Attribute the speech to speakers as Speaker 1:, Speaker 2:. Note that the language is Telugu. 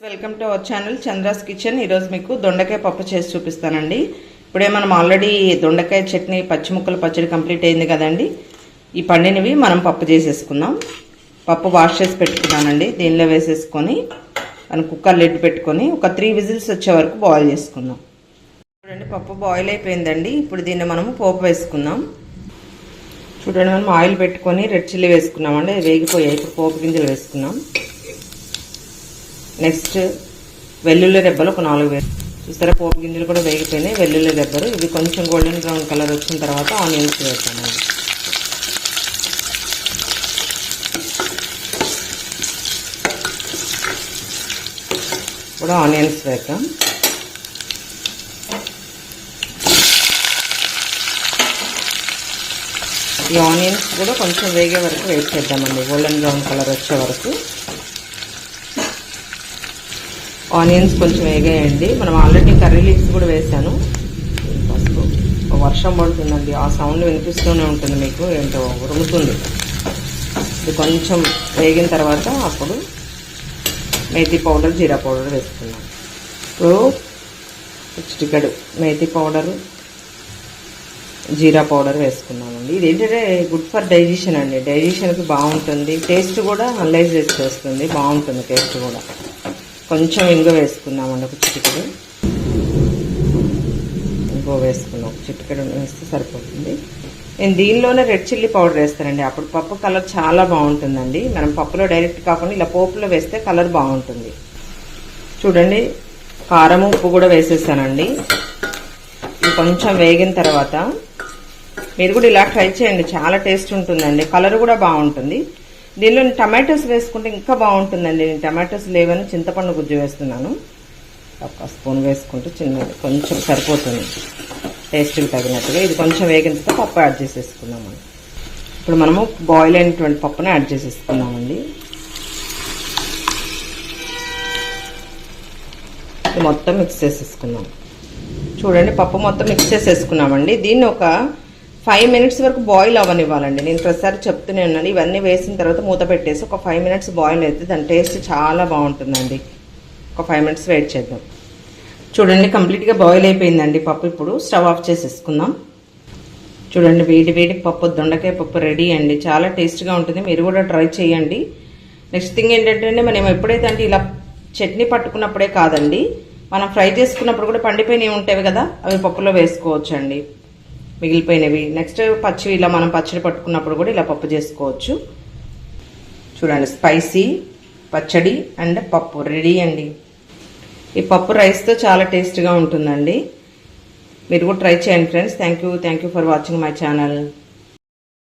Speaker 1: Welcome to our channel Chandra's kitchen. ఈరోజు మీకు దొండకాయ పప్పు చేసి చూపిస్తానండి. ఇప్పుడే మనం ఆల్రెడీ దొండకాయ చట్నీ పచ్చి ముక్కల పచ్చడి కంప్లీట్ అయింది కదండి. ఈ పండినవి మనం పప్పు చేసేసుకుందాం. పప్పు వాష్ చేసి పెట్టుకున్నానండి. దీనిలో వేసేసుకొని మనం కుక్కర్ లిడ్ పెట్టుకొని ఒక 3 విజిల్స్ వచ్చే వరకు బాయిల్ చేసుకుందాం. చూడండి, పప్పు బాయిల్ అయిపోయిందండి. ఇప్పుడు దీన్ని మనము పోపు వేసుకుందాం. చూడండి, మనం ఆయిల్ పెట్టుకొని రెడ్ చిల్లీ వేసుకున్నామండి. వేగిపోయాయి. ఇప్పుడు పోపు గింజలు వేసుకున్నాం. నెక్స్ట్ వెల్లుల్లి రెబ్బలు ఒక 4 వేసు చూస్తారా. పోపు గింజలు కూడా వేగిపోయినాయి. వెల్లుల్లి రెబ్బలు ఇవి కొంచెం గోల్డెన్ బ్రౌన్ కలర్ వచ్చిన తర్వాత ఆనియన్స్ వేస్తామండి. కూడా ఆనియన్స్ వేద్దాం. ఈ ఆనియన్స్ కూడా కొంచెం వేగే వరకు వెయిట్ చేద్దామండి. గోల్డెన్ బ్రౌన్ కలర్ వచ్చే వరకు ఆనియన్స్ కొంచెం వేగాయండి. మనం ఆల్రెడీ కర్రీ లీవ్స్ కూడా వేసాను. పసుపు, వర్షం పడుతుందండి. ఆ సౌండ్ వినిపిస్తూనే ఉంటుంది మీకు. ఏంటో ఉరుముతుంది. ఇది కొంచెం వేగిన తర్వాత అప్పుడు మేథీ పౌడర్, జీరా పౌడర్ వేసుకున్నాం. ఇప్పుడు చిటికెడు మేథీ పౌడరు, జీరా పౌడర్ వేసుకున్నామండి. ఇది ఏంటంటే గుడ్ ఫర్ డైజెషన్ అండి. డైజెషన్కి బాగుంటుంది. టేస్ట్ కూడా అనలైజ్ చేసి వస్తుంది. బాగుంటుంది టేస్ట్ కూడా. కొంచెం ఇంగు వేసుకున్నామండి. ఒక చిటికెడు ఇంగు వేసుకున్నాం. ఒక చిటికెడు వేస్తే సరిపోతుంది. నేను దీనిలోనే రెడ్ చిల్లీ పౌడర్ వేస్తానండి. అప్పుడు పప్పు కలర్ చాలా బాగుంటుందండి. మనం పప్పులో డైరెక్ట్ కాకుండా ఇలా పోపులో వేస్తే కలర్ బాగుంటుంది. చూడండి, కారం, ఉప్పు కూడా వేసేసానండి. ఇది కొంచెం వేగిన తర్వాత మీరు కూడా ఇలా ట్రై చేయండి. చాలా టేస్ట్ ఉంటుందండి. కలర్ కూడా బాగుంటుంది. దీనిలో టమాటోస్ వేసుకుంటే ఇంకా బాగుంటుందండి. నేను టమాటోస్ లేవని చింతపండు గుజ్జు వేస్తున్నాను. ఒక స్పూన్ వేసుకుంటే చిన్నది కొంచెం సరిపోతుంది టేస్ట్కి తగినట్టుగా. ఇది కొంచెం వేగిన తర్వాత పప్పు యాడ్ చేసేసుకున్నాము. ఇప్పుడు మనము బాయిల్ అయినటువంటి పప్పుని యాడ్ చేసేసుకున్నామండి. ఇది మొత్తం మిక్స్ చేసేసుకున్నాం. చూడండి, పప్పు మొత్తం మిక్స్ చేసేసుకున్నామండి. దీన్ని ఒక 5 మినిట్స్ వరకు బాయిల్ అవ్వనివ్వాలండి. నేను ప్రతిసారి చెప్తూనే ఉన్నాను. ఇవన్నీ వేసిన తర్వాత మూత పెట్టేసి ఒక 5 మినిట్స్ బాయిల్ అయితే దాని టేస్ట్ చాలా బాగుంటుందండి. ఒక 5 మినిట్స్ వెయిట్ చేద్దాం. చూడండి, కంప్లీట్గా బాయిల్ అయిపోయిందండి పప్పు. ఇప్పుడు స్టవ్ ఆఫ్ చేసేసుకుందాం. చూడండి, వేడి వేడి పప్పు, దొండకాయ పప్పు రెడీ అండి. చాలా టేస్ట్గా ఉంటుంది. మీరు కూడా ట్రై చేయండి. నెక్స్ట్ థింగ్ ఏంటంటే మనం ఎప్పుడైతే అంటే ఇలా చట్నీ పట్టుకున్నప్పుడే కాదండి, మనం ఫ్రై చేసుకున్నప్పుడు కూడా పండిపోయినవి ఉంటాయి కదా, అవి పప్పులో వేసుకోవచ్చు అండి, మిగిలిపోయినవి. నెక్స్ట్ పచ్చివి ఇలా మనం పచ్చడి పట్టుకున్నప్పుడు కూడా ఇలా పప్పు చేసుకోవచ్చు. చూడండి, స్పైసీ పచ్చడి అండ్ పప్పు రెడీ అండి. ఈ పప్పు రైస్తో చాలా టేస్ట్గా ఉంటుందండి. మీరు కూడా ట్రై చేయండి friends. Thank you for watching my channel.